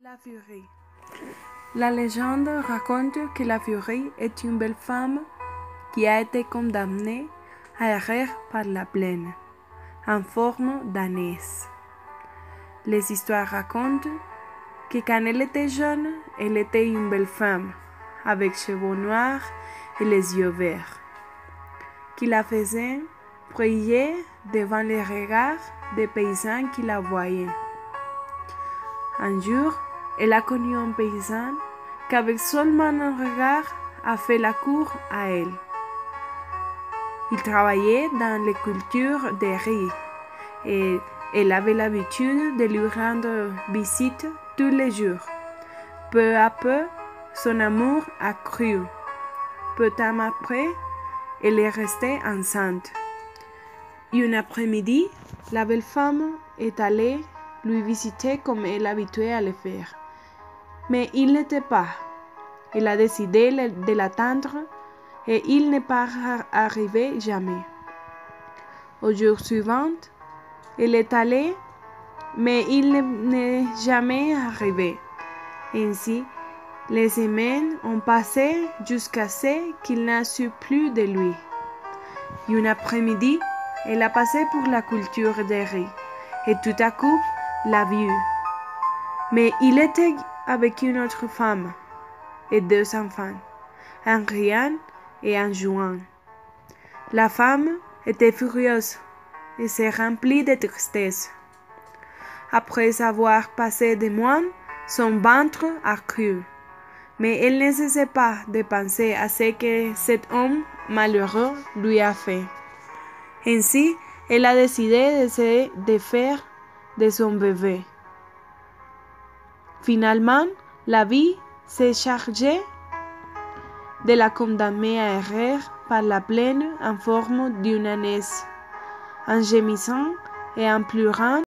La Furie. La légende raconte que la Furie est une belle femme qui a été condamnée à errer par la plaine, en forme d'ânesse. Les histoires racontent que quand elle était jeune, elle était une belle femme, avec cheveux noirs et les yeux verts, qui la faisaient briller devant les regards des paysans qui la voyaient. Un jour, elle a connu un paysan qu'avec seulement un regard a fait la cour à elle. Il travaillait dans les cultures de riz et elle avait l'habitude de lui rendre visite tous les jours. Peu à peu, son amour a cru. Peu de temps après, elle est restée enceinte. Une après-midi, la belle femme est allée lui visiter comme elle habituait à le faire. Mais il n'était pas. Elle a décidé de l'attendre et il n'est pas arrivé jamais. Au jour suivant, elle est allée, mais il n'est jamais arrivé. Ainsi, les semaines ont passé jusqu'à ce qu'il n'a su plus de lui. Une après-midi, elle a passé pour la culture des riz et tout à coup l'a vu. Mais il était avec une autre femme et deux enfants, en riant et en jouant. La femme était furieuse et s'est remplie de tristesse. Après avoir passé des mois, son ventre a cru, mais elle ne cessait pas de penser à ce que cet homme malheureux lui a fait. Ainsi, elle a décidé de se défaire de son bébé. Finalement, la vie s'est chargée de la condamner à errer par la plaine en forme d'une ânesse. En gémissant et en pleurant,